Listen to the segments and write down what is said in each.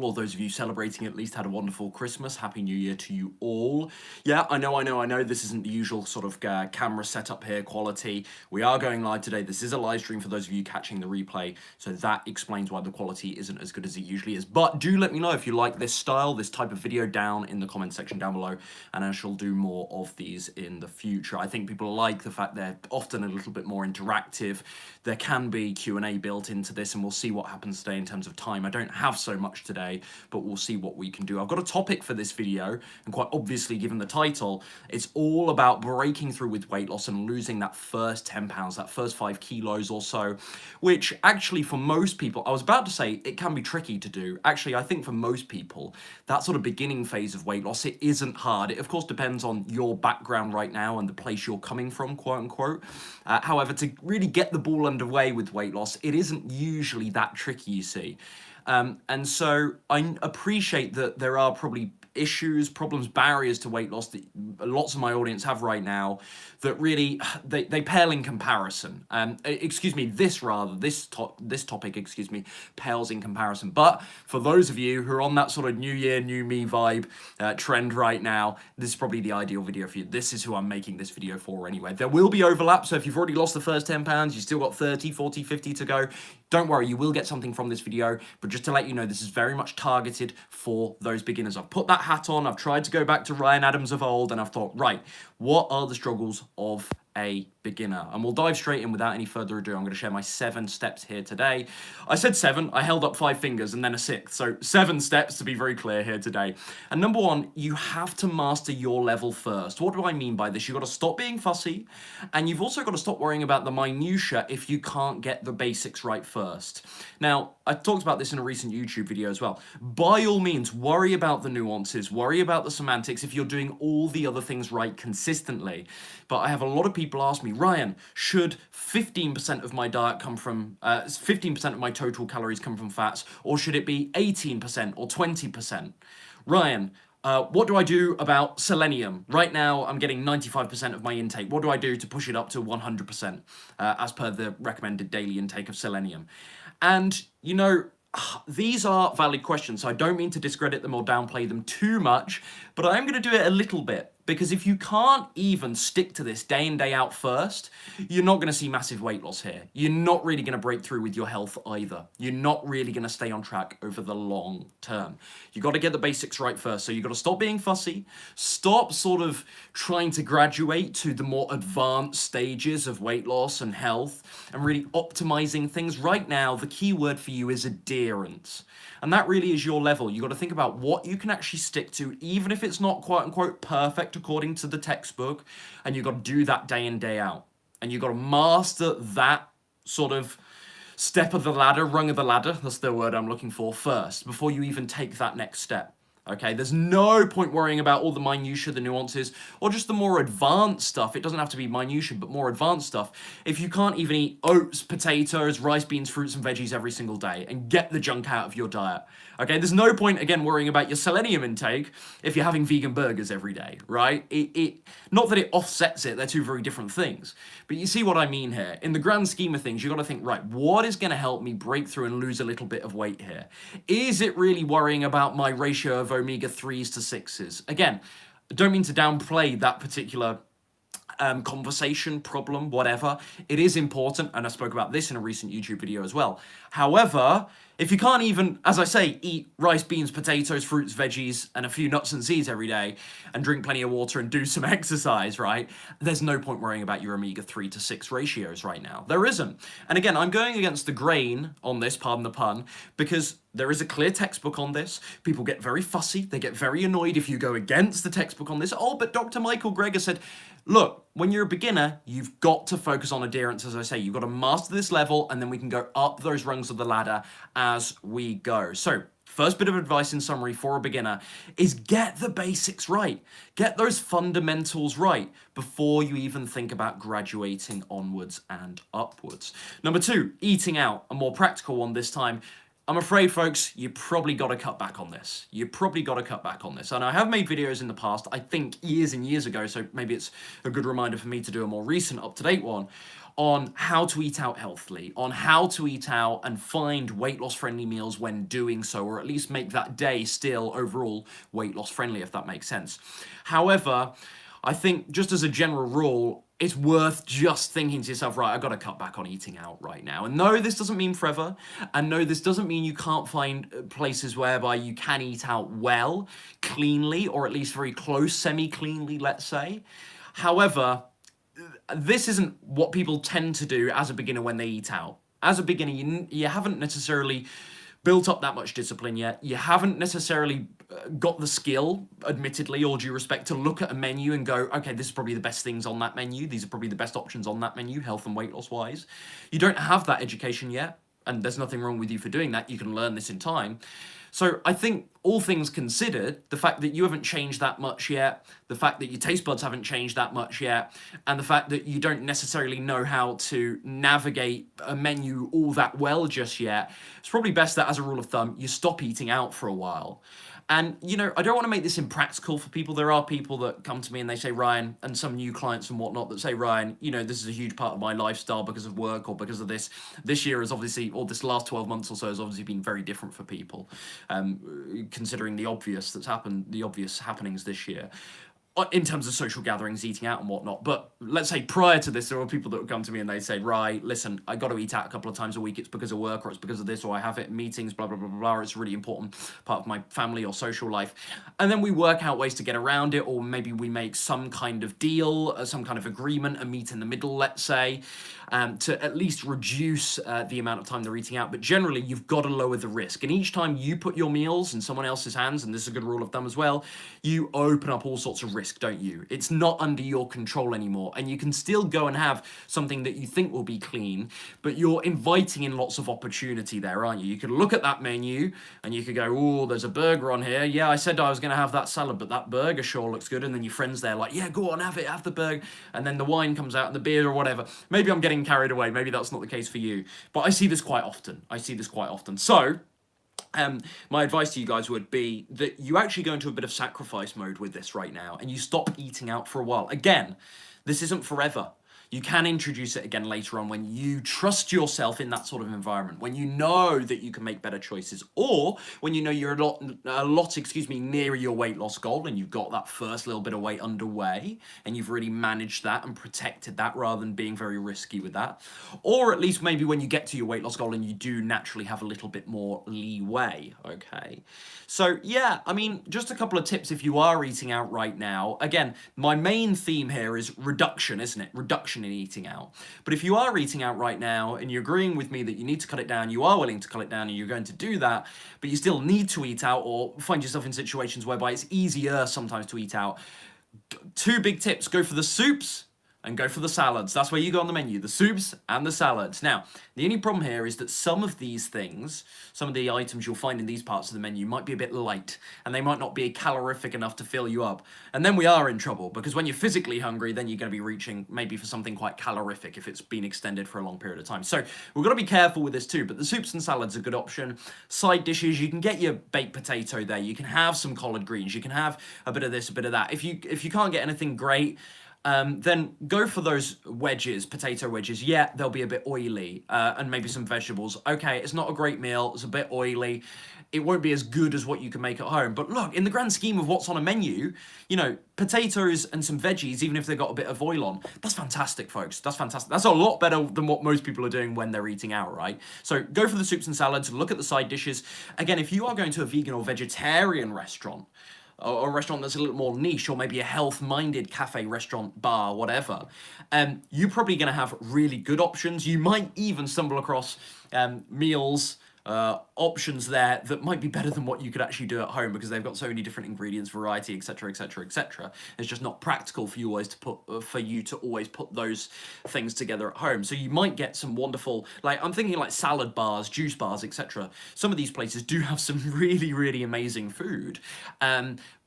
or those of you celebrating at least had a wonderful Christmas. Happy New Year to you all. Yeah, I know, this isn't the usual sort of camera setup here, quality. We are going live today. This is a live stream for those of you catching the replay, so that explains why the quality isn't as good as it usually is. But do let me know if you like this style, this type of video down in the comment section down below, and I shall do more of these in the future. I think people like the fact they're often a little bit more interactive. There can be Q&A built into this, and we'll see what happens today in terms of time. I don't have so much today, but we'll see what we can do. I've got a topic for this video, and quite obviously, given the title, it's all about breaking through with weight loss and losing that first 10 pounds, that first 5 kilos or so, which actually for most people, I was about to say it can be tricky to do. Actually, I think for most people, that sort of beginning phase of weight loss, it isn't hard. It of course depends on your background right now and the place you're coming from, quote unquote. However, to really get the ball underway with weight loss, it isn't usually that tricky, you see. And so I appreciate that there are probably issues, problems, barriers to weight loss that lots of my audience have right now that really, they pale in comparison. This topic, pales in comparison. But for those of you who are on that sort of new year, new me vibe trend right now, this is probably the ideal video for you. This is who I'm making this video for anyway. There will be overlap, so if you've already lost the first 10 pounds, you've still got 30, 40, 50 to go, don't worry, you will get something from this video, but just to let you know, this is very much targeted for those beginners. I've put that hat on, I've tried to go back to Ryan Adams of old, and I've thought, right, what are the struggles of a beginner? And we'll dive straight in without any further ado. I'm going to share my 7 steps here today. I said 7, I held up 5 fingers and then a 6th, so 7 steps to be very clear here today. And number 1, you have to master your level first. What do I mean by this? You've got to stop being fussy, and you've also got to stop worrying about the minutiae if you can't get the basics right first. Now, I talked about this in a recent YouTube video as well. By all means, worry about the nuances, worry about the semantics if you're doing all the other things right consistently. But I have a lot of people ask me, Ryan, should 15% of my diet come from, 15% of my total calories come from fats, or should it be 18% or 20%? Ryan, what do I do about selenium? Right now, I'm getting 95% of my intake. What do I do to push it up to 100% as per the recommended daily intake of selenium? And, you know, these are valid questions, so I don't mean to discredit them or downplay them too much, but I am going to do it a little bit. Because if you can't even stick to this day in, day out first, you're not going to see massive weight loss here. You're not really going to break through with your health either. You're not really going to stay on track over the long term. You've got to get the basics right first. So you've got to stop being fussy, stop sort of trying to graduate to the more advanced stages of weight loss and health and really optimizing things. Right now, the key word for you is adherence. And that really is your level. You've got to think about what you can actually stick to, even if it's not quote unquote perfect according to the textbook, and you've got to do that day in, day out. And you've got to master that sort of step of the ladder, rung of the ladder, that's the word I'm looking for, first, before you even take that next step. Okay, there's no point worrying about all the minutiae, the nuances, or just the more advanced stuff. It doesn't have to be minutiae, but more advanced stuff. If you can't even eat oats, potatoes, rice, beans, fruits, and veggies every single day and get the junk out of your diet. Okay, there's no point, again, worrying about your selenium intake if you're having vegan burgers every day, right? Not that it offsets it, they're two very different things. But you see what I mean here. In the grand scheme of things, you've got to think, right, what is going to help me break through and lose a little bit of weight here? Is it really worrying about my ratio of omega-3s to 6s? Again, I don't mean to downplay that particular conversation, problem, whatever. It is important, and I spoke about this in a recent YouTube video as well. However, if you can't even, as I say, eat rice, beans, potatoes, fruits, veggies, and a few nuts and seeds every day, and drink plenty of water and do some exercise, right? There's no point worrying about your omega-3 to 6 ratios right now. There isn't. And again, I'm going against the grain on this, pardon the pun, because there is a clear textbook on this. People get very fussy. They get very annoyed if you go against the textbook on this. Oh, but Dr. Michael Greger said, look, when you're a beginner, you've got to focus on adherence, as I say. You've got to master this level, and then we can go up those rungs of the ladder as we go. So, first bit of advice in summary for a beginner is get the basics right. Get those fundamentals right before you even think about graduating onwards and upwards. Number 2, eating out. A more practical one this time. I'm afraid, folks, you probably got to cut back on this. You probably got to cut back on this. And I have made videos in the past, I think years and years ago, so maybe it's a good reminder for me to do a more recent, up-to-date one, on how to eat out healthily, on how to eat out and find weight loss friendly meals when doing so, or at least make that day still overall weight loss friendly, if that makes sense. However, I think just as a general rule, it's worth just thinking to yourself, right, I've got to cut back on eating out right now. And no, this doesn't mean forever. And no, this doesn't mean you can't find places whereby you can eat out well, cleanly, or at least very close, semi-cleanly, let's say. However, this isn't what people tend to do as a beginner when they eat out. As a beginner, you haven't necessarily built up that much discipline yet. You haven't necessarily got the skill, admittedly, all due respect, to look at a menu and go, okay, this is probably the best things on that menu. These are probably the best options on that menu, health and weight loss wise. You don't have that education yet, and there's nothing wrong with you for doing that. You can learn this in time. So I think all things considered, the fact that you haven't changed that much yet, the fact that your taste buds haven't changed that much yet, and the fact that you don't necessarily know how to navigate a menu all that well just yet, it's probably best that as a rule of thumb, you stop eating out for a while. And, you know, I don't want to make this impractical for people. There are people that come to me and they say, Ryan, and some new clients and whatnot that say, Ryan, you know, this is a huge part of my lifestyle because of work or because of this. This year is obviously, or this last 12 months or so has obviously been very different for people, considering the obvious that's happened, the obvious happenings this year, in terms of social gatherings, eating out and whatnot. But let's say prior to this, there were people that would come to me and they'd say, right, listen, I got to eat out a couple of times a week. It's because of work or it's because of this, or I have it in meetings, blah, blah, blah, blah, blah. It's a really important part of my family or social life. And then we work out ways to get around it, or maybe we make some kind of deal, some kind of agreement, a meet in the middle, let's say, to at least reduce the amount of time they're eating out. But generally, you've got to lower the risk. And each time you put your meals in someone else's hands, and this is a good rule of thumb as well, you open up all sorts of risk, don't you? It's not under your control anymore, and you can still go and have something that you think will be clean, but you're inviting in lots of opportunity there, aren't you? You could look at that menu and you could go, oh, there's a burger on here. Yeah, I said I was going to have that salad, but that burger sure looks good. And then your friends there like, yeah, go on, have it, have the burger. And then the wine comes out and the beer or whatever. Maybe I'm getting carried away. Maybe that's not the case for you, but I see this quite often. So my advice to you guys would be that you actually go into a bit of sacrifice mode with this right now and you stop eating out for a while. Again, this isn't forever. You can introduce it again later on when you trust yourself in that sort of environment, when you know that you can make better choices, or when you know you're a lot, nearer your weight loss goal and you've got that first little bit of weight underway and you've really managed that and protected that rather than being very risky with that. Or at least maybe when you get to your weight loss goal and you do naturally have a little bit more leeway, okay? So yeah, I mean, just a couple of tips if you are eating out right now. Again, my main theme here is reduction, isn't it? Reduction in eating out. But if you are eating out right now and you're agreeing with me that you need to cut it down, you are willing to cut it down and you're going to do that, but you still need to eat out or find yourself in situations whereby it's easier sometimes to eat out, two big tips: go for the soups and go for the salads. That's where you go on the menu, the soups and the salads. Now, the only problem here is that some of these things, some of the items you'll find in these parts of the menu might be a bit light, and they might not be calorific enough to fill you up. And then we are in trouble, because when you're physically hungry, then you're going to be reaching maybe for something quite calorific if it's been extended for a long period of time. So we've got to be careful with this too, but the soups and salads are a good option. Side dishes, you can get your baked potato there, you can have some collard greens, you can have a bit of this, a bit of that. If you can't get anything great, then go for those wedges, potato wedges. Yeah, they'll be a bit oily, and maybe some vegetables. Okay, it's not a great meal, it's a bit oily. It won't be as good as what you can make at home. But look, in the grand scheme of what's on a menu, you know, potatoes and some veggies, even if they've got a bit of oil on, that's fantastic, folks. That's fantastic. That's a lot better than what most people are doing when they're eating out, right? So go for the soups and salads, look at the side dishes. Again, if you are going to a vegan or vegetarian restaurant, or a restaurant that's a little more niche, or maybe a health-minded cafe, restaurant, bar, whatever, you're probably going to have really good options. You might even stumble across meals, options there that might be better than what you could actually do at home, because they've got so many different ingredients, variety, etc., etc., etc. It's just not practical for you to always put those things together at home. So you might get some wonderful, like I'm thinking like salad bars, juice bars, etc. Some of these places do have some really, really amazing food.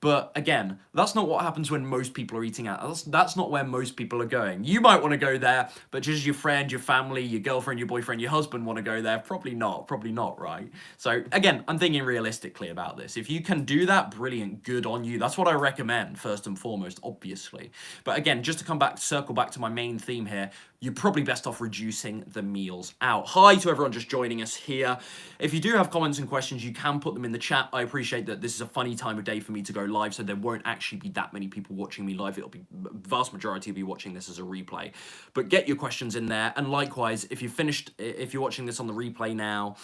But again, that's not what happens when most people are eating out. That's not where most people are going. You might want to go there, but just your friend, your family, your girlfriend, your boyfriend, your husband want to go there. Probably not. out, right? So again, I'm thinking realistically about this. If you can do that, brilliant, good on you. That's what I recommend first and foremost, obviously. But again, just to circle back to my main theme here, you're probably best off reducing the meals out. Hi to everyone just joining us here. If you do have comments and questions, you can put them in the chat. I appreciate that this is a funny time of day for me to go live, so there won't actually be that many people watching me live. It'll be, vast majority will be watching this as a replay. But get your questions in there. And likewise, if you're watching this on the replay now,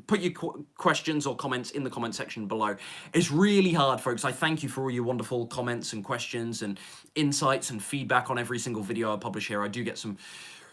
put your questions or comments in the comment section below. It's really hard, folks. I thank you for all your wonderful comments and questions and insights and feedback on every single video I publish here. I do get some,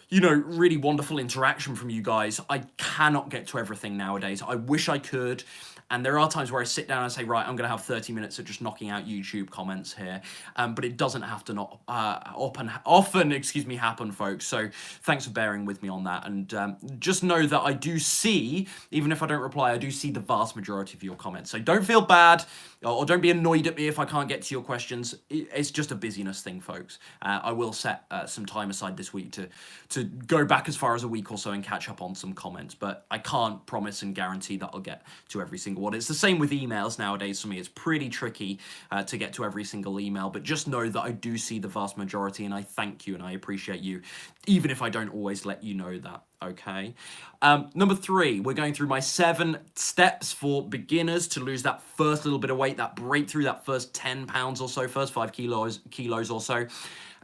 you know, really wonderful interaction from you guys. I cannot get to everything nowadays. I wish I could. And there are times where I sit down and say, right, I'm going to have 30 minutes of just knocking out YouTube comments here. But it doesn't have to not often happen, folks. So thanks for bearing with me on that. And just know that I do see, even if I don't reply, I do see the vast majority of your comments. So don't feel bad or don't be annoyed at me if I can't get to your questions. It's just a busyness thing, folks. I will set some time aside this week to go back as far as a week or so and catch up on some comments. But I can't promise and guarantee that I'll get to every single one. It's the same with emails nowadays for me. It's pretty tricky to get to every single email, but just know that I do see the vast majority, and I thank you and I appreciate you, even if I don't always let you know that. Okay. Number 3, we're going through my 7 steps for beginners to lose that first little bit of weight, that breakthrough, that first 10 pounds or so, first 5 kilos or so.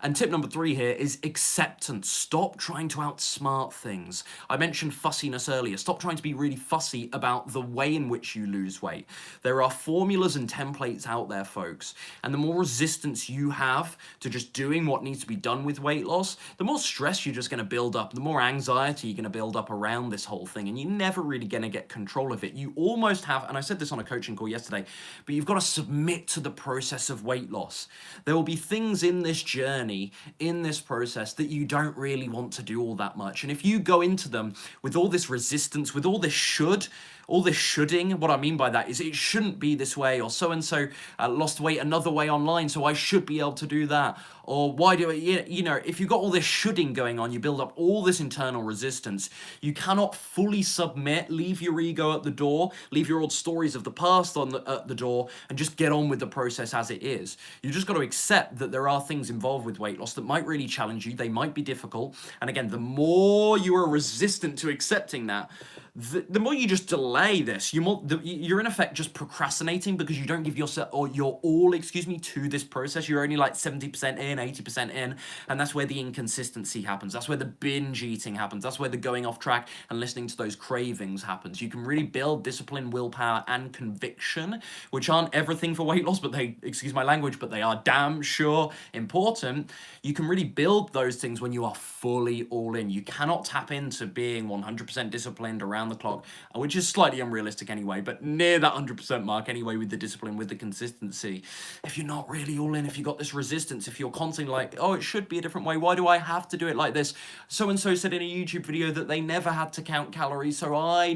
And tip number 3 here is acceptance. Stop trying to outsmart things. I mentioned fussiness earlier. Stop trying to be really fussy about the way in which you lose weight. There are formulas and templates out there, folks. And the more resistance you have to just doing what needs to be done with weight loss, the more stress you're just going to build up, the more anxiety you're going to build up around this whole thing. And you're never really going to get control of it. You almost have, and I said this on a coaching call yesterday, but you've got to submit to the process of weight loss. There will be things in this journey, in this process, that you don't really want to do all that much. And if you go into them with all this resistance, with all this shoulding, what I mean by that is it shouldn't be this way, or so-and-so lost weight another way online, so I should be able to do that. Or why do I, you know, if you've got all this shoulding going on, you build up all this internal resistance. You cannot fully submit, leave your ego at the door, leave your old stories of the past at the door, and just get on with the process as it is. You just got to accept that there are things involved with weight loss that might really challenge you. They might be difficult. And again, the more you are resistant to accepting that, the more you just delay this, you're in effect just procrastinating because you don't give yourself or your all, to this process. You're only like 70% in, 80% in, and that's where the inconsistency happens. That's where the binge eating happens. That's where the going off track and listening to those cravings happens. You can really build discipline, willpower, and conviction, which aren't everything for weight loss, but they, excuse my language, but they are damn sure important. You can really build those things when you are fully all in. You cannot tap into being 100% disciplined around the clock, which is slightly unrealistic anyway, but near that 100% mark anyway, with the discipline, with the consistency. If you're not really all in, if you've got this resistance, if you're constantly like, oh, it should be a different way, why do I have to do it like this? So-and-so said in a YouTube video that they never had to count calories, so I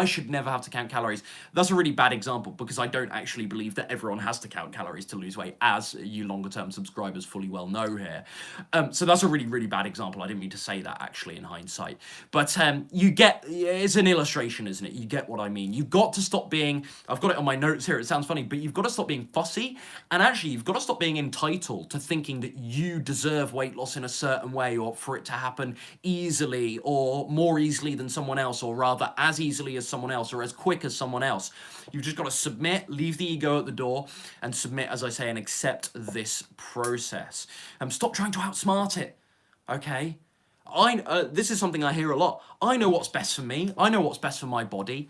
should never have to count calories. That's a really bad example, because I don't actually believe that everyone has to count calories to lose weight, as you longer term subscribers fully well know here. So that's a really, really bad example. I didn't mean to say that actually in hindsight, but you get, it's an illustration, isn't it? You get what I mean. You've got to stop being, I've got it on my notes here, it sounds funny, but you've got to stop being fussy, and actually you've got to stop being entitled to thinking that you deserve weight loss in a certain way, or for it to happen easily, or more easily than someone else, or rather as easily as someone else, or as quick as someone else. You've just got to submit, leave the ego at the door, and submit, as I say, and accept this process. Stop trying to outsmart it, okay? This is something I hear a lot. I know what's best for me. I know what's best for my body.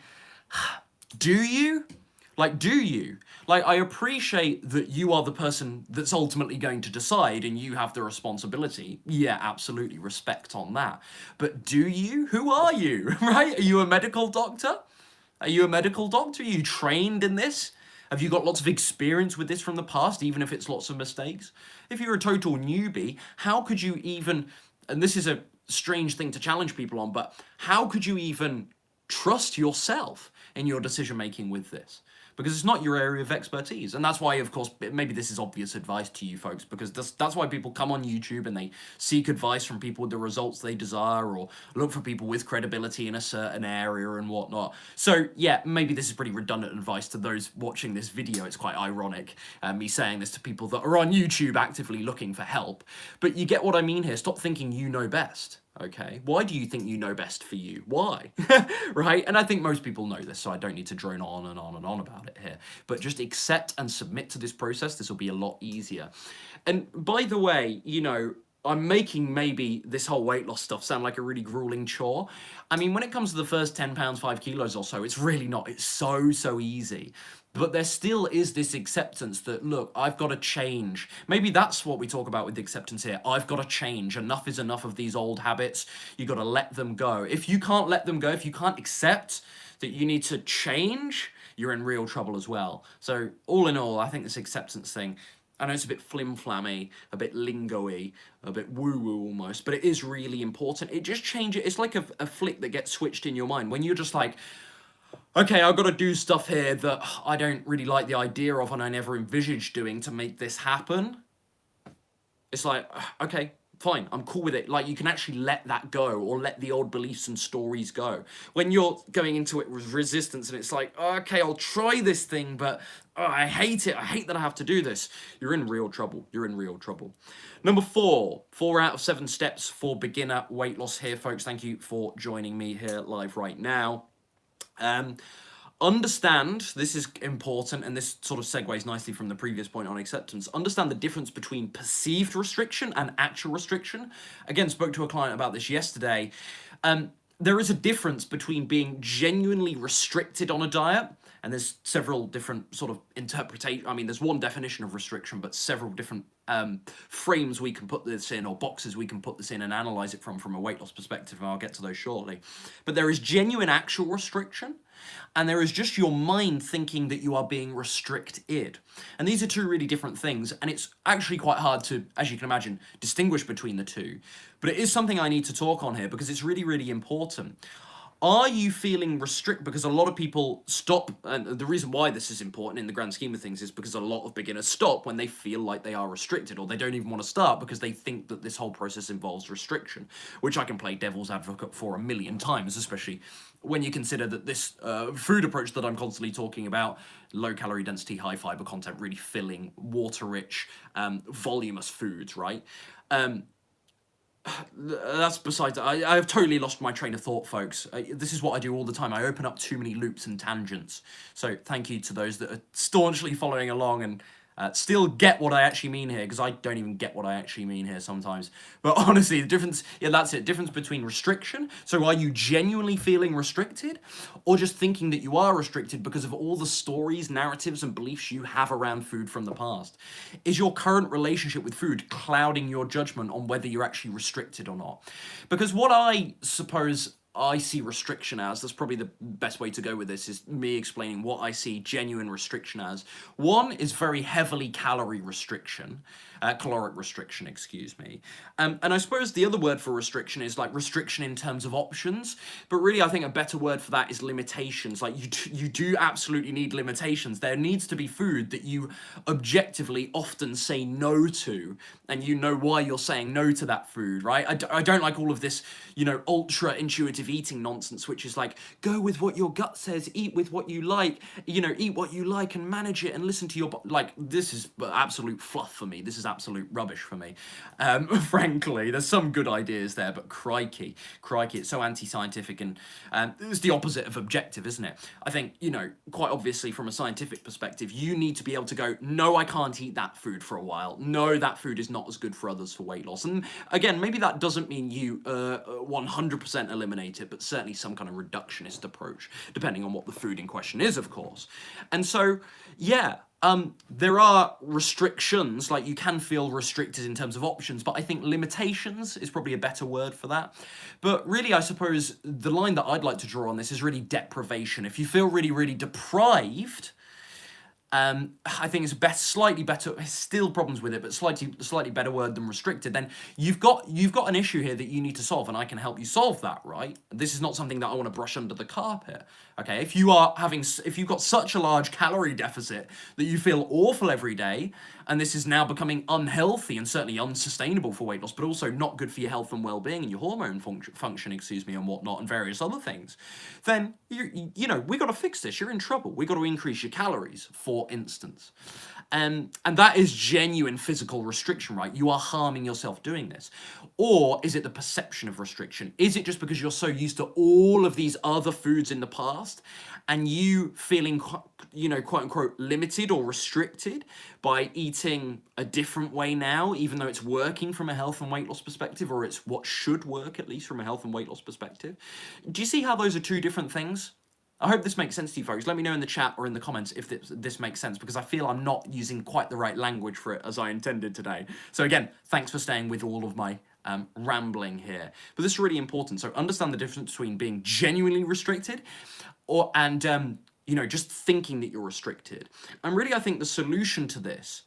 Do you? Do you? I appreciate that you are the person that's ultimately going to decide and you have the responsibility. Yeah, absolutely, respect on that. But do you? Who are you, right? Are you a medical doctor? Are you a medical doctor? Are you trained in this? Have you got lots of experience with this from the past, even if it's lots of mistakes? If you're a total newbie, how could you even, and this is a strange thing to challenge people on, but how could you even trust yourself? in your decision making with this, because it's not your area of expertise. And that's why, of course, maybe this is obvious advice to you folks, because that's why people come on YouTube and they seek advice from people with the results they desire, or look for people with credibility in a certain area and whatnot. So yeah, maybe this is pretty redundant advice to those watching this video. It's quite ironic, me saying this to people that are on YouTube actively looking for help. But you get what I mean here. Stop thinking you know best. Okay, why do you think you know best for you? Why? Right? And I think most people know this, so I don't need to drone on and on and on about it here. But just accept and submit to this process. This will be a lot easier. And by the way, you know, I'm making maybe this whole weight loss stuff sound like a really grueling chore. I mean, when it comes to the first 10 pounds, 5 kilos or so, it's really not. It's so easy. But there still is this acceptance that, look, I've got to change. Maybe that's what we talk about with acceptance here. I've got to change. Enough is enough of these old habits. You've got to let them go. If you can't let them go, if you can't accept that you need to change, you're in real trouble as well. So all in all, I think this acceptance thing, I know it's a bit flim-flammy, a bit lingo-y, a bit woo-woo almost, but it is really important. It just changes. It's like a flick that gets switched in your mind when you're just like, okay, I've got to do stuff here that I don't really like the idea of and I never envisaged doing to make this happen. It's like, okay, fine, I'm cool with it. Like, you can actually let that go, or let the old beliefs and stories go. When you're going into it with resistance and it's like, okay, I'll try this thing, but I hate it. I hate that I have to do this. You're in real trouble. You're in real trouble. Number 4 out of 7 steps for beginner weight loss here, folks. Thank you for joining me here live right now. Understand, this is important, and this sort of segues nicely from the previous point on acceptance. Understand the difference between perceived restriction and actual restriction. Again, spoke to a client about this yesterday. There is a difference between being genuinely restricted on a diet, and there's several different sort of interpretations. I mean, there's one definition of restriction, but several different frames we can put this in, or boxes we can put this in and analyze it from a weight loss perspective, and I'll get to those shortly. But there is genuine actual restriction, and there is just your mind thinking that you are being restricted. And these are two really different things, and it's actually quite hard to, as you can imagine, distinguish between the two. But it is something I need to talk on here because it's really, really important. Are you feeling restricted? Because a lot of people stop, and the reason why this is important in the grand scheme of things is because a lot of beginners stop when they feel like they are restricted, or they don't even want to start because they think that this whole process involves restriction, which I can play devil's advocate for a million times, especially when you consider that this food approach that I'm constantly talking about, low calorie density, high fiber content, really filling, water-rich, voluminous foods, right? That's besides. I've totally lost my train of thought, folks. This is what I do all the time. I open up too many loops and tangents. So thank you to those that are staunchly following along and still get what I actually mean here, because I don't even get what I actually mean here sometimes. But honestly, the difference, yeah, that's it. Difference between restriction. So are you genuinely feeling restricted, or just thinking that you are restricted because of all the stories, narratives, and beliefs you have around food from the past? Is your current relationship with food clouding your judgment on whether you're actually restricted or not? Because what I suppose I see restriction as, that's probably the best way to go with this, is me explaining what I see genuine restriction as. One is very heavily caloric restriction, excuse me. And I suppose the other word for restriction is like restriction in terms of options, but really I think a better word for that is limitations. Like you do absolutely need limitations. There needs to be food that you objectively often say no to, and you know why you're saying no to that food, right? I don't like all of this, you know, ultra intuitive eating nonsense, which is like, go with what your gut says, eat with what you like, you know, eat what you like and manage it and listen to your like, this is absolute fluff for me. This is absolute rubbish for me. Frankly, there's some good ideas there, but crikey, it's so anti-scientific, and it's the opposite of objective, isn't it? I think, you know, quite obviously from a scientific perspective, you need to be able to go, no, I can't eat that food for a while. No, that food is not as good for others for weight loss. And again, maybe that doesn't mean you 100% eliminate it, but certainly some kind of reductionist approach, depending on what the food in question is, of course. And so, yeah, there are restrictions, like you can feel restricted in terms of options, but I think limitations is probably a better word for that. But really, I suppose the line that I'd like to draw on this is really deprivation. If you feel really, really deprived, I think it's best, slightly better, still problems with it, but slightly better word than restricted, then you've got an issue here that you need to solve, and I can help you solve that, right? This is not something that I want to brush under the carpet, okay? If you've got such a large calorie deficit that you feel awful every day, and this is now becoming unhealthy and certainly unsustainable for weight loss, but also not good for your health and well-being and your hormone function, and whatnot, and various other things, then you know, we got to fix this. You're in trouble. We got to increase your calories, for instance. And that is genuine physical restriction, right? You are harming yourself doing this. Or is it the perception of restriction? Is it just because you're so used to all of these other foods in the past and you feeling, you know, quote unquote, limited or restricted by eating a different way now, even though it's working from a health and weight loss perspective, or it's what should work, at least from a health and weight loss perspective? Do you see how those are two different things? I hope this makes sense to you folks. Let me know in the chat or in the comments if this makes sense, because I feel I'm not using quite the right language for it as I intended today. So again, thanks for staying with all of my rambling here. But this is really important. So understand the difference between being genuinely restricted and you know, just thinking that you're restricted. And really, I think the solution to this,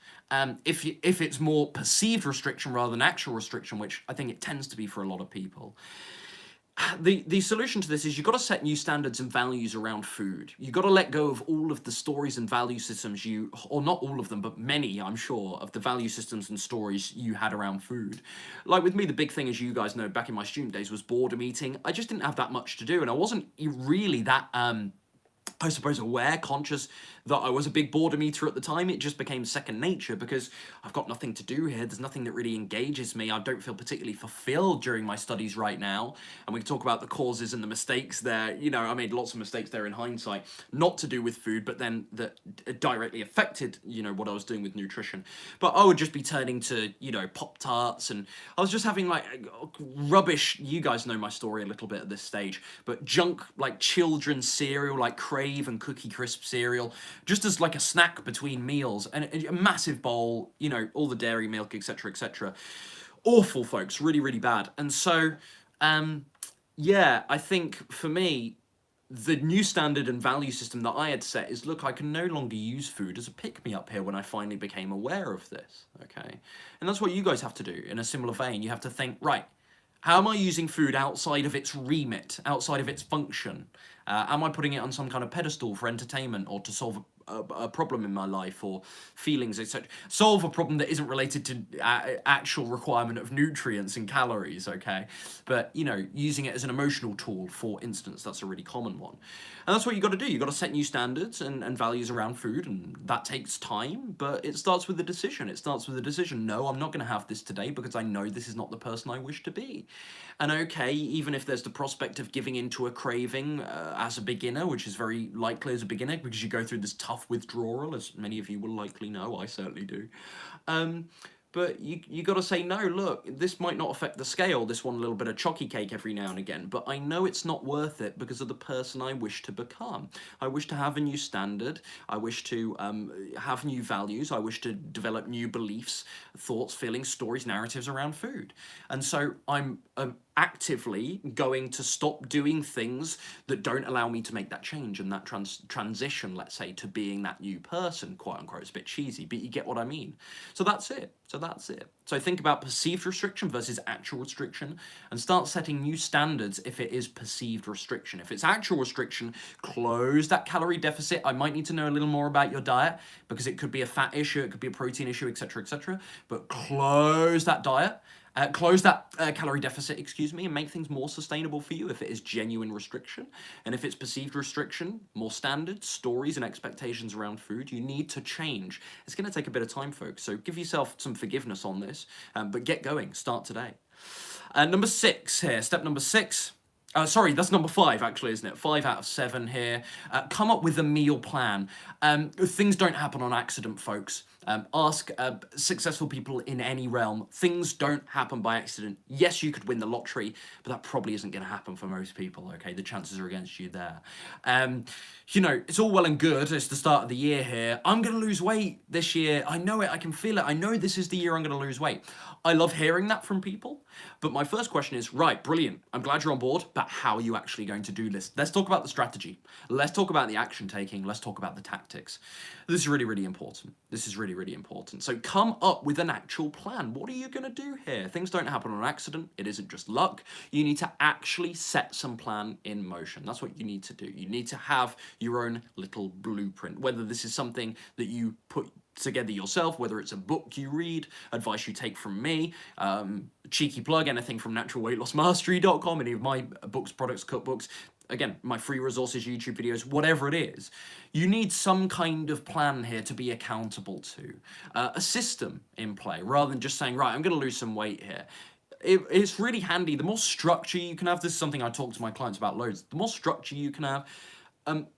if it's more perceived restriction rather than actual restriction, which I think it tends to be for a lot of people, the solution to this is you've got to set new standards and values around food. You've got to let go of all of the stories and value systems or not all of them, but many, I'm sure, of the value systems and stories you had around food. Like with me, the big thing, as you guys know, back in my student days was boredom eating. I just didn't have that much to do, and I wasn't really that I suppose conscious that I was a big boredom eater at the time. It just became second nature because I've got nothing to do here. There's nothing that really engages me. I don't feel particularly fulfilled during my studies right now. And we can talk about the causes and the mistakes there. You know, I made lots of mistakes there in hindsight, not to do with food, but then that directly affected, you know, what I was doing with nutrition. But I would just be turning to, you know, Pop-Tarts, and I was just having like rubbish. You guys know my story a little bit at this stage, but junk like children's cereal, like Crave and Cookie Crisp cereal, just as like a snack between meals, and a massive bowl, you know, all the dairy milk, etc., etc. Awful, folks, really, really bad. And so, yeah, I think for me, the new standard and value system that I had set is, look, I can no longer use food as a pick-me-up here when I finally became aware of this, okay? And that's what you guys have to do in a similar vein. You have to think, right, how am I using food outside of its remit, outside of its function? Am I putting it on some kind of pedestal for entertainment or to solve a problem in my life or feelings, etc.? Solve a problem that isn't related to actual requirement of nutrients and calories, okay? But, you know, using it as an emotional tool, for instance, that's a really common one. And that's what you got to do. You got to set new standards and values around food, and that takes time, but it starts with a decision. It starts with a decision. No, I'm not going to have this today because I know this is not the person I wish to be. And okay, even if there's the prospect of giving into a craving as a beginner, which is very likely as a beginner because you go through this tough withdrawal, as many of you will likely know, I certainly do. But you got to say, no, look, this might not affect the scale, this one little bit of chalky cake every now and again, but I know it's not worth it because of the person I wish to become. I wish to have a new standard. I wish to have new values. I wish to develop new beliefs, thoughts, feelings, stories, narratives around food. And so I'm actively going to stop doing things that don't allow me to make that change and that transition, let's say, to being that new person, quote unquote. It's a bit cheesy, but you get what I mean. So that's it. So think about perceived restriction versus actual restriction and start setting new standards if it is perceived restriction. If it's actual restriction, close that calorie deficit. I might need to know a little more about your diet because it could be a fat issue, it could be a protein issue, etc., etc. But close that diet. Close that calorie deficit, and make things more sustainable for you if it is genuine restriction. And if it's perceived restriction, more standards, stories, and expectations around food, you need to change. It's going to take a bit of time, folks, so give yourself some forgiveness on this, but get going. Start today. Number 6 here, step number 6. Sorry, that's number 5, actually, isn't it? 5 out of 7 here. Come up with a meal plan. Things don't happen on accident, folks. Ask successful people in any realm. Things don't happen by accident. Yes, you could win the lottery, but that probably isn't going to happen for most people, okay? The chances are against you there. You know, it's all well and good. It's the start of the year here. I'm going to lose weight this year. I know it. I can feel it. I know this is the year I'm going to lose weight. I love hearing that from people. But my first question is, right, brilliant. I'm glad you're on board. about how you're actually going to do this. Let's talk about the strategy. Let's talk about the action taking. Let's talk about the tactics. This is really, really important. This is really, really important. So come up with an actual plan. What are you going to do here? Things don't happen on accident. It isn't just luck. You need to actually set some plan in motion. That's what you need to do. You need to have your own little blueprint, whether this is something that you put together yourself, whether it's a book you read, advice you take from me, cheeky plug, anything from naturalweightlossmastery.com, any of my books, products, cookbooks, again, my free resources, YouTube videos, whatever it is. You need some kind of plan here to be accountable to, a system in play, rather than just saying, right, I'm going to lose some weight here. It's really handy. The more structure you can have, this is something I talk to my clients about loads, the more structure you can have,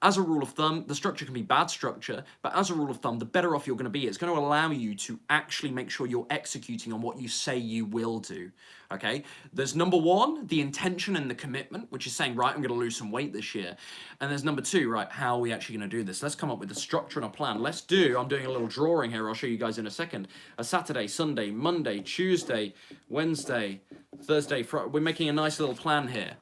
as a rule of thumb, the structure can be bad structure, but as a rule of thumb, the better off you're going to be. It's going to allow you to actually make sure you're executing on what you say you will do, okay? There's number one, the intention and the commitment, which is saying, right, I'm going to lose some weight this year. And there's number two, right, how are we actually going to do this? Let's come up with a structure and a plan. I'm doing a little drawing here. I'll show you guys in a second. A Saturday, Sunday, Monday, Tuesday, Wednesday, Thursday, Friday. We're making a nice little plan here.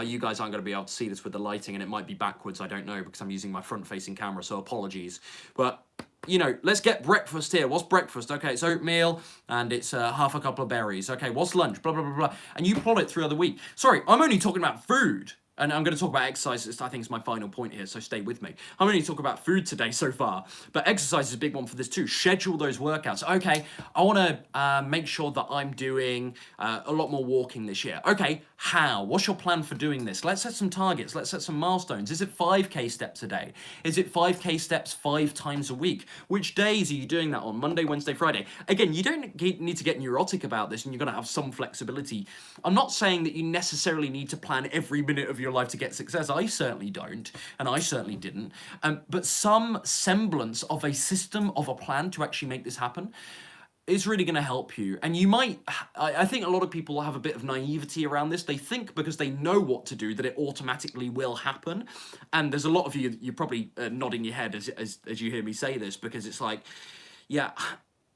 You guys aren't going to be able to see this with the lighting, and it might be backwards, I don't know, because I'm using my front-facing camera, so apologies. But, you know, let's get breakfast here. What's breakfast? Okay, it's oatmeal, and it's half a couple of berries. Okay, what's lunch? Blah, blah, blah, blah. And you plot it throughout the week. Sorry, I'm only talking about food. And I'm going to talk about exercise. I think it's my final point here, so stay with me. I'm only talking about food today so far, but exercise is a big one for this too. Schedule those workouts. Okay, I want to make sure that I'm doing a lot more walking this year. Okay, how? What's your plan for doing this? Let's set some targets. Let's set some milestones. Is it 5K steps a day? Is it 5K steps 5 times a week? Which days are you doing that on? Monday, Wednesday, Friday? Again, you don't need to get neurotic about this, and you're going to have some flexibility. I'm not saying that you necessarily need to plan every minute of your life to get success. I certainly don't, and I certainly didn't. But some semblance of a system, of a plan to actually make this happen is really going to help you. And you might, I think a lot of people have a bit of naivety around this. They think because they know what to do that it automatically will happen. And there's a lot of you, you're probably nodding your head as you hear me say this, because it's like, yeah,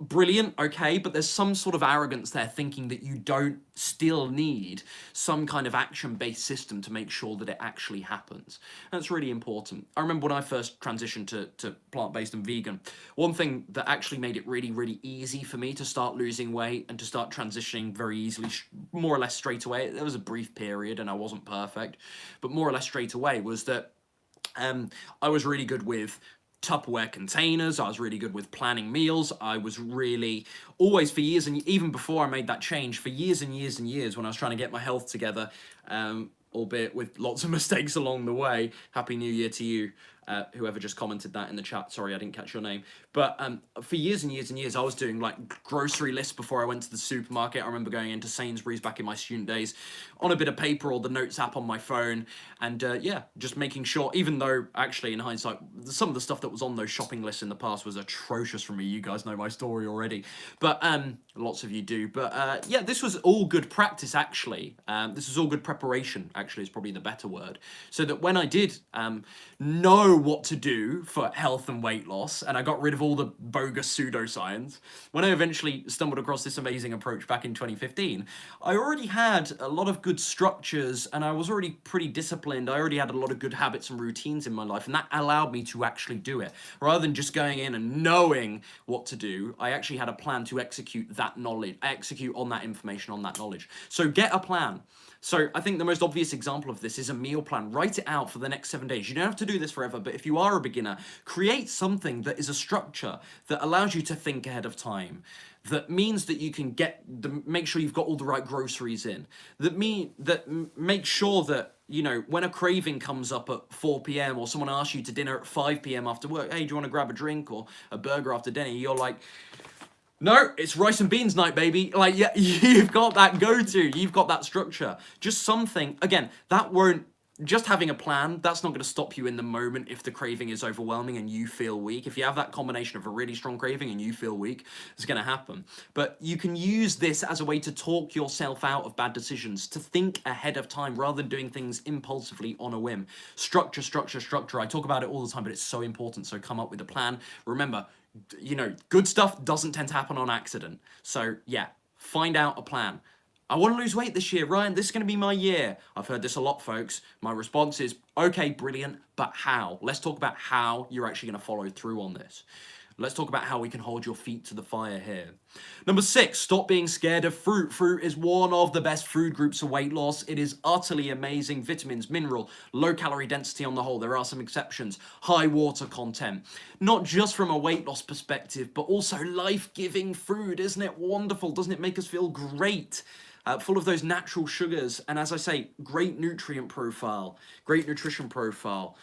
brilliant, okay, but there's some sort of arrogance there thinking that you don't still need some kind of action-based system to make sure that it actually happens. That's really important. I remember when I first transitioned to plant-based and vegan, one thing that actually made it really, really easy for me to start losing weight and to start transitioning very easily, more or less straight away, there was a brief period and I wasn't perfect, but more or less straight away was that I was really good with Tupperware containers. I was really good with planning meals. I was really always, for years, and even before I made that change, for years and years and years, when I was trying to get my health together, albeit with lots of mistakes along the way. Happy New Year to you, whoever just commented that in the chat. Sorry, I didn't catch your name. But for years and years and years, I was doing like grocery lists before I went to the supermarket. I remember going into Sainsbury's back in my student days on a bit of paper or the notes app on my phone. And yeah, just making sure, even though actually in hindsight, some of the stuff that was on those shopping lists in the past was atrocious for me. You guys know my story already, but lots of you do. But yeah, this was all good practice actually. This was all good preparation actually is probably the better word. So that when I did know what to do for health and weight loss, and I got rid of all the bogus pseudoscience, when I eventually stumbled across this amazing approach back in 2015, I already had a lot of good structures and I was already pretty disciplined. I already had a lot of good habits and routines in my life, and that allowed me to actually do it. Rather than just going in and knowing what to do, I actually had a plan to execute that knowledge, execute on that information, on that knowledge. So get a plan. So I think the most obvious example of this is a meal plan. Write it out for the next 7 days. You don't have to do this forever, but if you are a beginner, create something that is a structure that allows you to think ahead of time. That means that you can make sure you've got all the right groceries in. Make sure that, you know, when a craving comes up at 4 p.m. or someone asks you to dinner at 5 p.m. after work, hey, do you want to grab a drink or a burger after dinner? You're like, no, it's rice and beans night, baby. Like, yeah, you've got that go-to. You've got that structure. Just something, again, that won't, just having a plan, that's not going to stop you in the moment if the craving is overwhelming and you feel weak. If you have that combination of a really strong craving and you feel weak, it's going to happen. But you can use this as a way to talk yourself out of bad decisions, to think ahead of time rather than doing things impulsively on a whim. Structure, structure, structure. I talk about it all the time, but it's so important. So come up with a plan. Remember, you know, good stuff doesn't tend to happen on accident. So yeah, find out a plan. I want to lose weight this year, Ryan. This is going to be my year. I've heard this a lot, folks. My response is, okay, brilliant, but how? Let's talk about how you're actually going to follow through on this. Let's talk about how we can hold your feet to the fire here. Number 6, stop being scared of fruit. Fruit is one of the best food groups for weight loss. It is utterly amazing. Vitamins, mineral, low calorie density on the whole. There are some exceptions. High water content. Not just from a weight loss perspective, but also life-giving food. Isn't it wonderful? Doesn't it make us feel great? Full of those natural sugars, and as I say, great nutrient profile, great nutrition profile,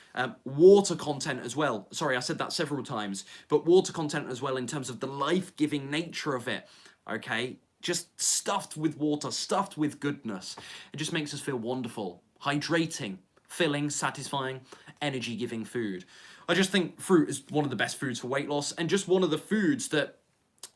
water content as well. Sorry, I said that several times, but water content as well in terms of the life-giving nature of it, okay? Just stuffed with water, stuffed with goodness. It just makes us feel wonderful, hydrating, filling, satisfying, energy-giving food. I just think fruit is one of the best foods for weight loss, and just one of the foods that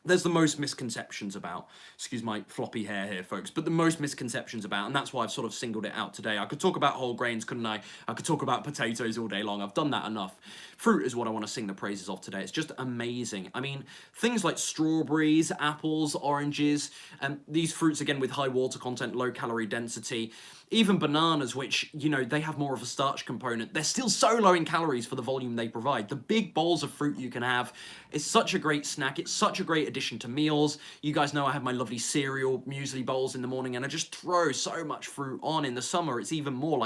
there's the most misconceptions about. Excuse my floppy hair here, folks, but the most misconceptions about, and that's why I've sort of singled it out today. I could talk about whole grains, couldn't I? I could talk about potatoes all day long. I've done that enough. Fruit is what I want to sing the praises of today. It's just amazing. I mean, things like strawberries, apples, oranges, and these fruits, again, with high water content, low calorie density, even bananas, which, you know, they have more of a starch component. They're still so low in calories for the volume they provide. The big bowls of fruit you can have is such a great snack. It's such a great addition to meals. You guys know I have my lovely cereal muesli bowls in the morning, and I just throw so much fruit on. In the summer, it's even more,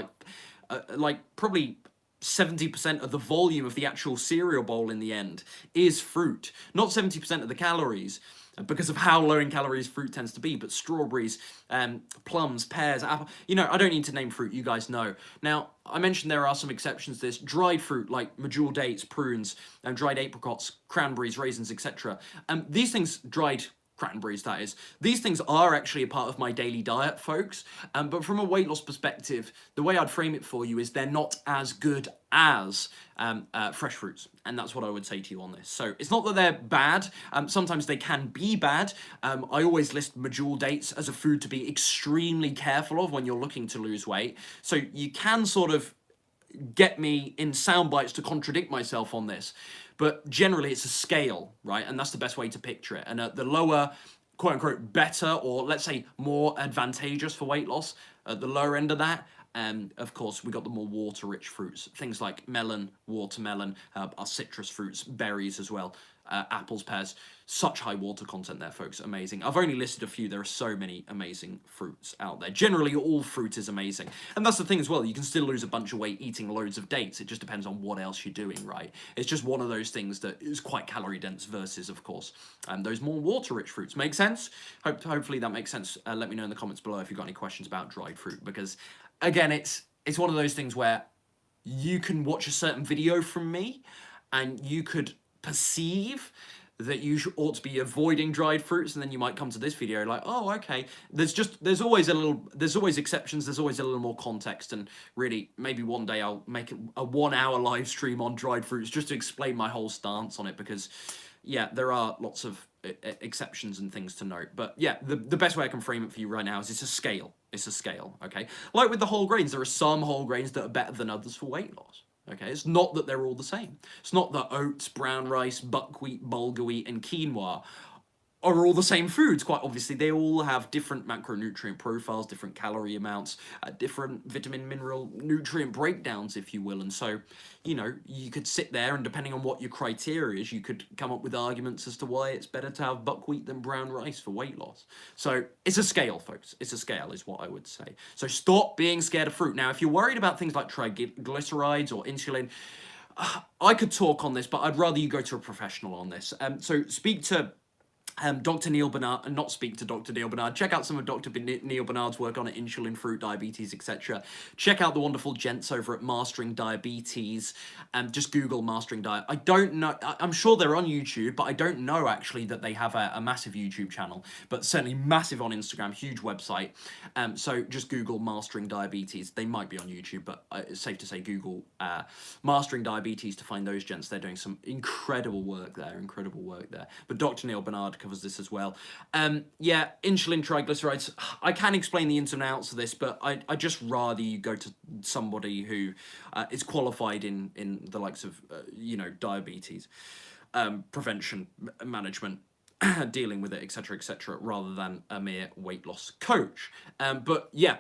like probably 70% of the volume of the actual cereal bowl in the end is fruit. Not 70% of the calories, because of how low in calories fruit tends to be, but strawberries, plums, pears, apple, you know, I don't need to name fruit, you guys know. Now, I mentioned there are some exceptions to this. Dried fruit like medjool dates, prunes, and dried apricots, cranberries, raisins, etc. These things, dried cranberries, that is. These things are actually a part of my daily diet, folks, but from a weight loss perspective, the way I'd frame it for you is they're not as good as fresh fruits, and that's what I would say to you on this. So it's not that they're bad, sometimes they can be bad. I always list medjool dates as a food to be extremely careful of when you're looking to lose weight, so you can sort of get me in sound bites to contradict myself on this, but generally it's a scale, right? And that's the best way to picture it. And at the lower, quote unquote, better, or let's say more advantageous for weight loss, at the lower end of that, of course, we got the more water-rich fruits, things like melon, watermelon, our citrus fruits, berries as well, apples, pears. Such high water content there, folks. Amazing. I've only listed a few. There are so many amazing fruits out there. Generally, all fruit is amazing. And that's the thing as well. You can still lose a bunch of weight eating loads of dates. It just depends on what else you're doing, right? It's just one of those things that is quite calorie dense versus, of course, those more water-rich fruits. Make sense? Hopefully that makes sense. Let me know in the comments below if you've got any questions about dried fruit, because, again, it's one of those things where you can watch a certain video from me and you could perceive that you ought to be avoiding dried fruits, and then you might come to this video like, oh, okay. There's always exceptions. There's always a little more context, and really, maybe one day I'll make a 1 hour live stream on dried fruits just to explain my whole stance on it, because, yeah, there are lots of exceptions and things to note. But yeah, the best way I can frame it for you right now is it's a scale. It's a scale, okay? Like with the whole grains, there are some whole grains that are better than others for weight loss. Okay, it's not that they're all the same. It's not that oats, brown rice, buckwheat, bulgur wheat, and quinoa are all the same foods. Quite obviously, they all have different macronutrient profiles, different calorie amounts, different vitamin, mineral, nutrient breakdowns, if you will. And so, you know, you could sit there, and depending on what your criteria is, you could come up with arguments as to why it's better to have buckwheat than brown rice for weight loss. So it's a scale, folks. It's a scale is what I would say. So stop being scared of fruit. Now, if you're worried about things like triglycerides or insulin, I could talk on this, but I'd rather you go to a professional on this. So speak to Dr. Neil Bernard, not speak to Dr. Neil Bernard, check out some of Dr. Neil Bernard's work on insulin, fruit, diabetes, etc. Check out the wonderful gents over at Mastering Diabetes, and just Google Mastering Diet. I don't know, I'm sure they're on YouTube, but I don't know actually that they have a massive YouTube channel, but certainly massive on Instagram, huge website. So just Google Mastering Diabetes. They might be on YouTube, but it's safe to say Google Mastering Diabetes to find those gents. They're doing some incredible work there, But Dr. Neil Bernard covers this as well. Yeah, insulin, triglycerides. I can explain the ins and outs of this, but I just rather you go to somebody who is qualified in the likes of, you know, diabetes, prevention, management, dealing with it, etc., rather than a mere weight loss coach. But yeah,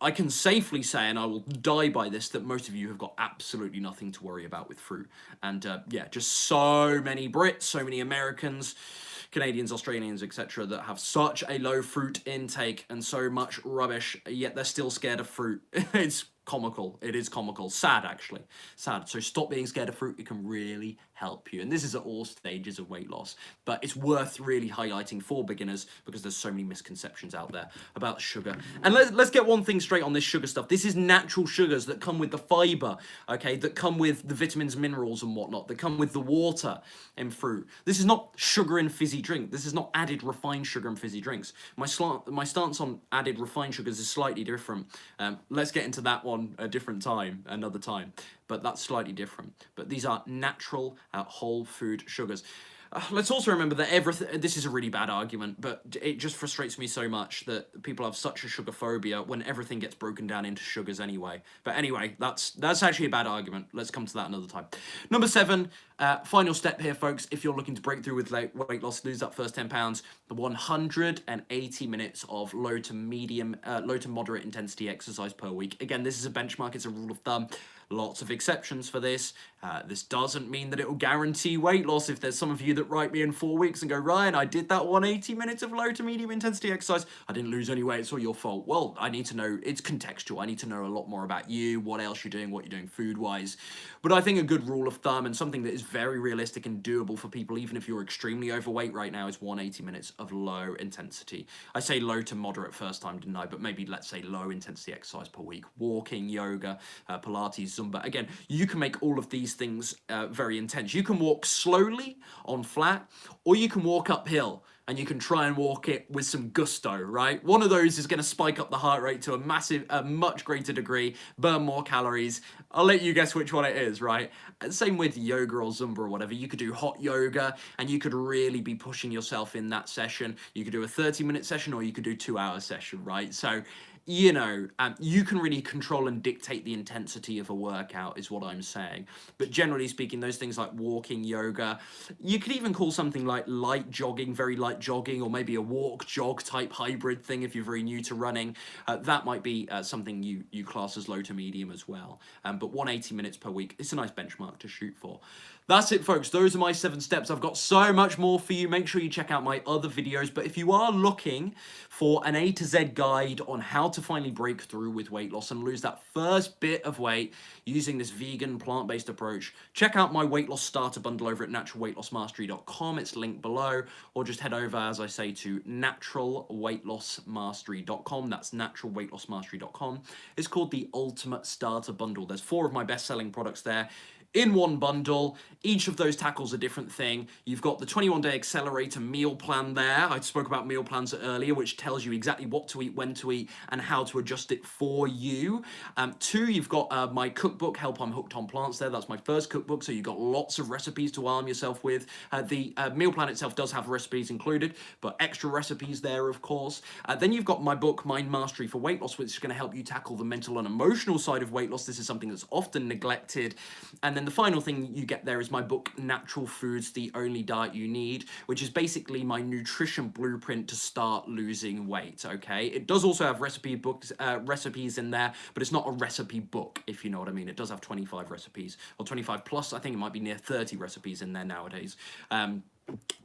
I can safely say, and I will die by this, that most of you have got absolutely nothing to worry about with fruit. And yeah, just so many Brits, so many Americans, Canadians, Australians, etc., that have such a low fruit intake and so much rubbish, yet they're still scared of fruit. It's comical. It is comical. Sad, actually. Sad. So stop being scared of fruit. It can really help you. And this is at all stages of weight loss. But it's worth really highlighting for beginners because there's so many misconceptions out there about sugar. And let's get one thing straight on this sugar stuff. This is natural sugars that come with the fiber, okay, that come with the vitamins, minerals and whatnot, that come with the water in fruit. This is not sugar in fizzy drink. This is not added refined sugar in fizzy drinks. My stance on added refined sugars is slightly different. Let's get into that one a different time, another time, but that's slightly different. But these are natural whole food sugars. Let's also remember that everything, this is a really bad argument, but it just frustrates me so much that people have such a sugar phobia when everything gets broken down into sugars anyway. But anyway, that's actually a bad argument. Let's come to that another time. Number 7, final step here, folks. If you're looking to break through with weight loss, lose that first 10 pounds, the 180 minutes of low to moderate intensity exercise per week. Again, this is a benchmark. It's a rule of thumb. Lots of exceptions for this. This doesn't mean that it will guarantee weight loss. If there's some of you that write me in 4 weeks and go, Ryan, I did that 180 minutes of low to medium intensity exercise, I didn't lose any weight, it's all your fault. Well, I need to know, it's contextual. I need to know a lot more about you, what else you're doing, what you're doing food-wise. But I think a good rule of thumb and something that is very realistic and doable for people, even if you're extremely overweight right now, is 180 minutes of low intensity. I say low to moderate first time, didn't I? But maybe let's say low intensity exercise per week. Walking, yoga, Pilates, Zumba. Again, you can make all of these things very intense. You can walk slowly on flat, or you can walk uphill and you can try and walk it with some gusto, right? One of those is going to spike up the heart rate to a much greater degree, burn more calories. I'll let you guess which one it is, right? Same with yoga or Zumba or whatever. You could do hot yoga and you could really be pushing yourself in that session. You could do a 30-minute session or you could do a 2-hour session, right? So, you know, you can really control and dictate the intensity of a workout is what I'm saying. But generally speaking, those things like walking, yoga, you could even call something like light jogging, very light jogging, or maybe a walk jog type hybrid thing if you're very new to running. That might be something you class as low to medium as well. But 180 minutes per week, it's a nice benchmark to shoot for. That's it, folks. Those are my 7 steps. I've got so much more for you. Make sure you check out my other videos. But if you are looking for an A to Z guide on how to finally break through with weight loss and lose that first bit of weight using this vegan, plant-based approach, check out my weight loss starter bundle over at naturalweightlossmastery.com. It's linked below. Or just head over, as I say, to naturalweightlossmastery.com. That's naturalweightlossmastery.com. It's called the Ultimate Starter Bundle. There's 4 of my best-selling products there in one bundle. Each of those tackles a different thing. You've got the 21-day accelerator meal plan there. I spoke about meal plans earlier, which tells you exactly what to eat, when to eat, and how to adjust it for you. 2, you've got my cookbook, Help I'm Hooked on Plants there. That's my first cookbook, so you've got lots of recipes to arm yourself with. The meal plan itself does have recipes included, but extra recipes there, of course. Then you've got my book, Mind Mastery for Weight Loss, which is going to help you tackle the mental and emotional side of weight loss. This is something that's often neglected. And then the final thing you get there is my book, Natural Foods, The Only Diet You Need, which is basically my nutrition blueprint to start losing weight, okay? It does also have recipes in there, but it's not a recipe book, if you know what I mean. It does have 25 recipes, or 25 plus. I think it might be near 30 recipes in there nowadays.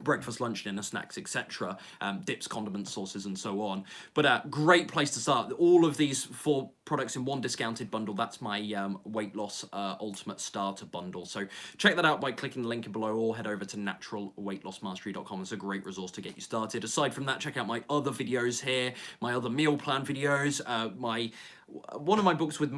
Breakfast, lunch, dinner, snacks, etc. Dips, condiments, sauces, and so on. But great place to start. All of these 4 products in one discounted bundle. That's my weight loss ultimate starter bundle. So check that out by clicking the link below or head over to naturalweightlossmastery.com. It's a great resource to get you started. Aside from that, check out my other videos here, my other meal plan videos, one of my books with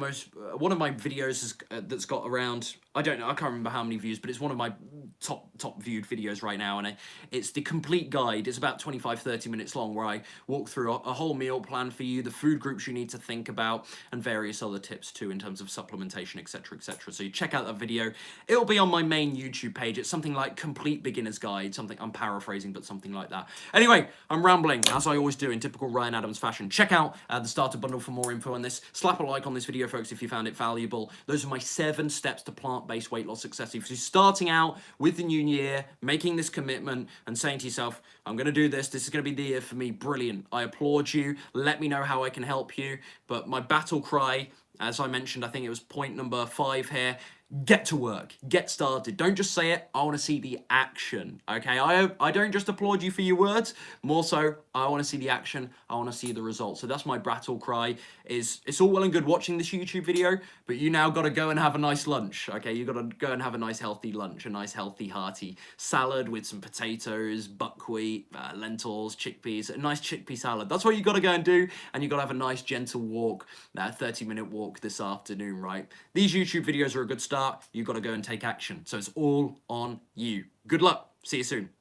one of my videos is, that's got around, I don't know, I can't remember how many views, but it's one of my top viewed videos right now, and it's the complete guide. It's about 25-30 minutes long, where I walk through a whole meal plan for you, the food groups you need to think about, and various other tips too in terms of supplementation, etc., etc. So you check out that video. It'll be on my main YouTube page. It's something like Complete Beginner's Guide, something, I'm paraphrasing, but something like that. Anyway, I'm rambling, as I always do in typical Ryan Adams fashion. Check out the starter bundle for more info on this. Slap a like on this video, folks, if you found it valuable. Those are my 7 steps to plant-based weight loss success. If you're starting out with the new year, making this commitment and saying to yourself, I'm going to do this is going to be the year for me, brilliant. I applaud you. Let me know how I can help you. But my battle cry, as I mentioned, I think it was point number 5 here, get to work, get started. Don't just say it, I want to see the action, okay? I don't just applaud you for your words, more so, I want to see the action, I want to see the results. So that's my battle cry, is it's all well and good watching this YouTube video, but you now got to go and have a nice lunch, okay? You got to go and have a nice healthy lunch, a nice healthy hearty salad with some potatoes, buckwheat, lentils, chickpeas, a nice chickpea salad. That's what you got to go and do, and you got to have a nice gentle walk, that 30-minute walk this afternoon, right? These YouTube videos are a good start. You've got to go and take action. So it's all on you. Good luck. See you soon.